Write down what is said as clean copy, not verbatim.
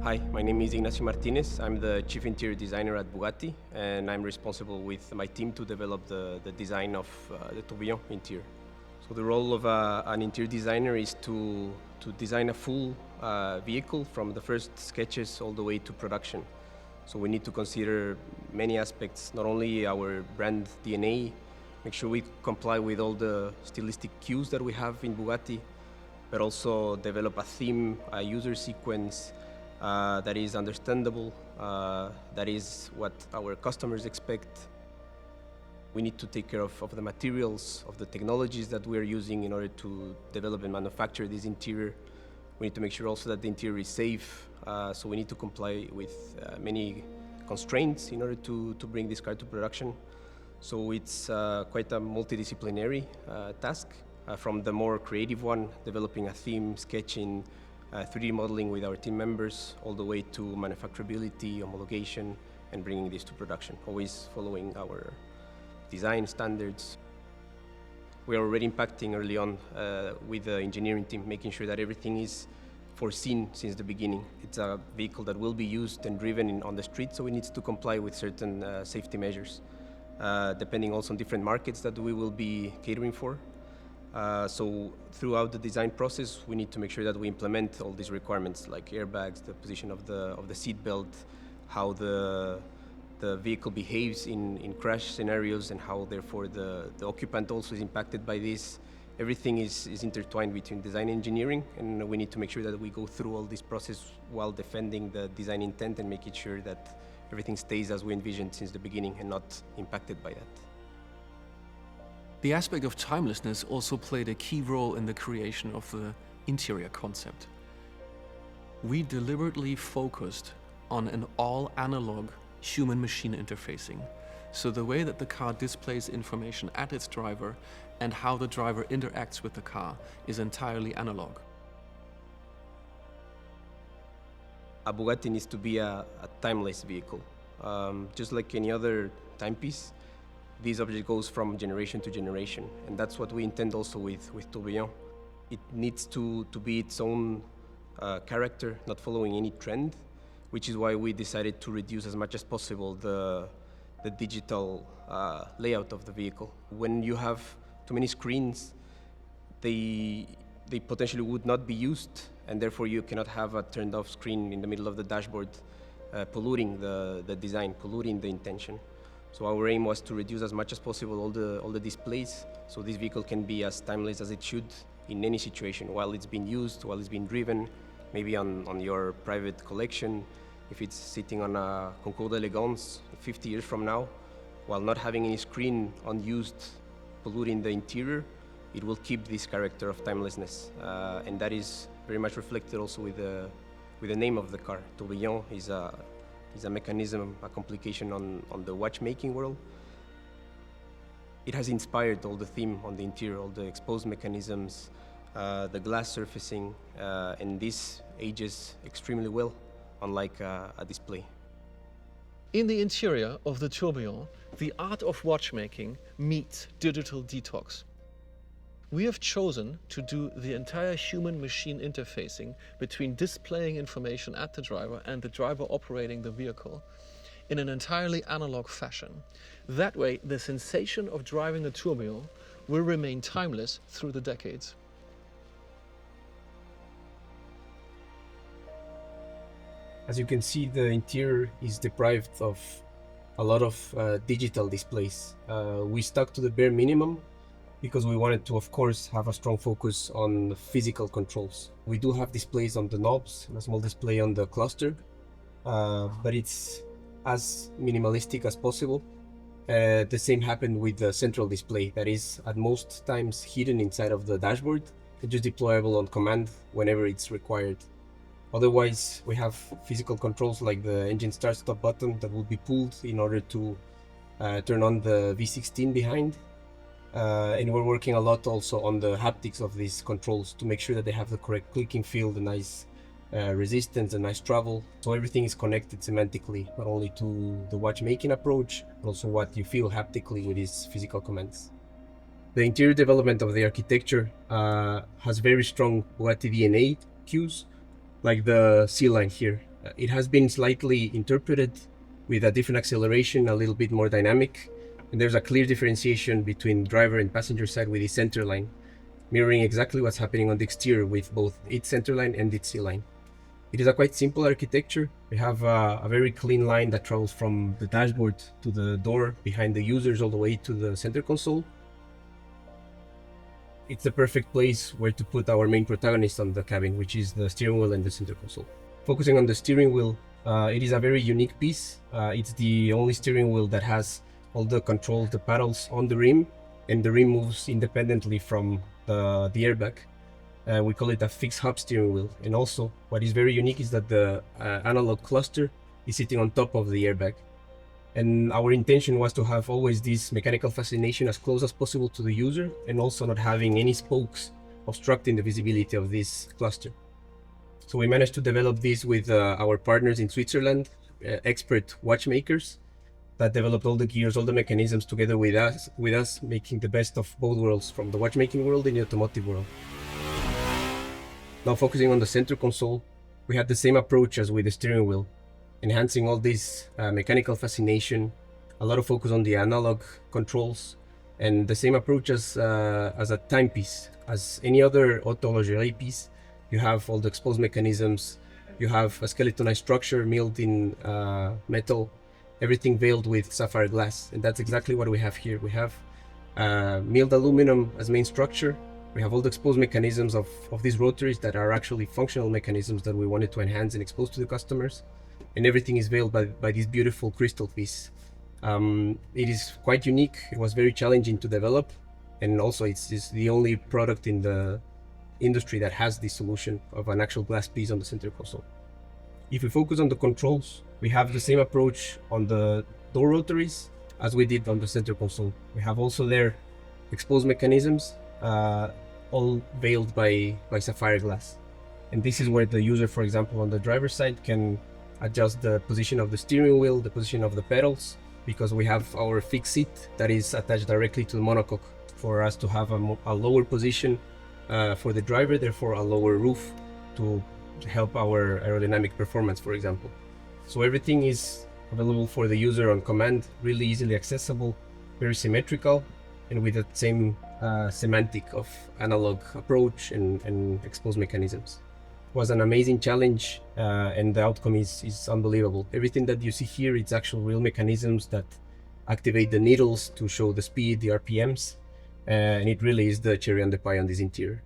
Hi, my name is Ignacio Martinez. I'm the Chief Interior Designer at Bugatti, and I'm responsible with my team to develop the design of the Tourbillon interior. So the role of an interior designer is to design a full vehicle from the first sketches all the way to production. So we need to consider many aspects, not only our brand DNA, make sure we comply with all the stylistic cues that we have in Bugatti, but also develop a theme, a user sequence, that is understandable, that is what our customers expect. We need to take care of the materials, of the technologies that we are using in order to develop and manufacture this interior. We need to make sure also that the interior is safe, so we need to comply with many constraints in order to bring this car to production. So it's quite a multidisciplinary task, from the more creative one, developing a theme, sketching, 3D modeling with our team members, all the way to manufacturability, homologation, and bringing this to production, always following our design standards. We are already impacting early on with the engineering team, making sure that everything is foreseen since the beginning. It's a vehicle that will be used and driven on the street, so it needs to comply with certain safety measures, depending also on different markets that we will be catering for. So throughout the design process, we need to make sure that we implement all these requirements, like airbags, the position of the seat belt, how the vehicle behaves in crash scenarios, and how therefore the occupant also is impacted by this. Everything is intertwined between design and engineering, and we need to make sure that we go through all this process while defending the design intent and making sure that everything stays as we envisioned since the beginning and not impacted by that. The aspect of timelessness also played a key role in the creation of the interior concept. We deliberately focused on an all-analog human-machine interfacing, so the way that the car displays information at its driver and how the driver interacts with the car is entirely analog. A Bugatti needs to be a timeless vehicle. Just like any other timepiece, this object goes from generation to generation, and that's what we intend also with Tourbillon. It needs to be its own character, not following any trend, which is why we decided to reduce as much as possible the digital layout of the vehicle. When you have too many screens, they potentially would not be used, and therefore you cannot have a turned off screen in the middle of the dashboard, polluting the design, polluting the intention. So our aim was to reduce as much as possible all the displays, so this vehicle can be as timeless as it should in any situation, while it's being used, while it's being driven, maybe on your private collection, if it's sitting on a Concours d'Elegance 50 years from now, while not having any screen unused, polluting the interior, it will keep this character of timelessness, and that is very much reflected also with the name of the car. Tourbillon is a mechanism, a complication on the watchmaking world. It has inspired all the theme on the interior, all the exposed mechanisms, the glass surfacing, and this ages extremely well, unlike a display. In the interior of the Tourbillon, the art of watchmaking meets digital detox. We have chosen to do the entire human-machine interfacing between displaying information at the driver and the driver operating the vehicle in an entirely analog fashion. That way, the sensation of driving a Tourbillon will remain timeless through the decades. As you can see, the interior is deprived of a lot of digital displays. We stuck to the bare minimum because we wanted to, of course, have a strong focus on physical controls. We do have displays on the knobs and a small display on the cluster, but it's as minimalistic as possible. The same happened with the central display that is at most times hidden inside of the dashboard and just deployable on command whenever it's required. Otherwise, we have physical controls like the engine start-stop button that will be pulled in order to turn on the V16 behind. And we're working a lot also on the haptics of these controls to make sure that they have the correct clicking feel, the nice resistance, the nice travel. So everything is connected semantically, not only to the watchmaking approach, but also what you feel haptically with these physical commands. The interior development of the architecture has very strong Bugatti DNA cues, like the C line here. It has been slightly interpreted with a different acceleration, a little bit more dynamic, and there's a clear differentiation between driver and passenger side with the center line, mirroring exactly what's happening on the exterior with both its center line and its C-line. It is a quite simple architecture. We have a very clean line that travels from the dashboard to the door behind the users all the way to the center console. It's the perfect place where to put our main protagonist on the cabin, which is the steering wheel and the center console. Focusing on the steering wheel, it is a very unique piece. It's the only steering wheel that has all the controls, the paddles on the rim, and the rim moves independently from the airbag. We call it a fixed hub steering wheel. And also, what is very unique is that the analog cluster is sitting on top of the airbag. And our intention was to have always this mechanical fascination as close as possible to the user, and also not having any spokes obstructing the visibility of this cluster. So we managed to develop this with our partners in Switzerland, expert watchmakers that developed all the gears, all the mechanisms together with us, making the best of both worlds, from the watchmaking world and the automotive world. Now focusing on the center console, we had the same approach as with the steering wheel, enhancing all this mechanical fascination, a lot of focus on the analog controls, and the same approach as a timepiece. As any other horlogerie piece, you have all the exposed mechanisms, you have a skeletonized structure milled in metal, everything veiled with sapphire glass, and that's exactly what we have here. We have milled aluminum as main structure. We have all the exposed mechanisms of these rotaries that are actually functional mechanisms that we wanted to enhance and expose to the customers. And everything is veiled by this beautiful crystal piece. It is quite unique. It was very challenging to develop, and also it's the only product in the industry that has this solution of an actual glass piece on the center console. If we focus on the controls, we have the same approach on the door rotaries as we did on the center console. We have also there exposed mechanisms, all veiled by sapphire glass. And this is where the user, for example, on the driver's side can adjust the position of the steering wheel, the position of the pedals, because we have our fixed seat that is attached directly to the monocoque for us to have a lower position for the driver, therefore a lower roof to help our aerodynamic performance, for example. So everything is available for the user on command, really easily accessible, very symmetrical, and with the same semantic of analog approach and exposed mechanisms. Was an amazing challenge, and the outcome is unbelievable. Everything that you see here, it's actual real mechanisms that activate the needles to show the speed, the RPMs, and it really is the cherry on the pie on this interior.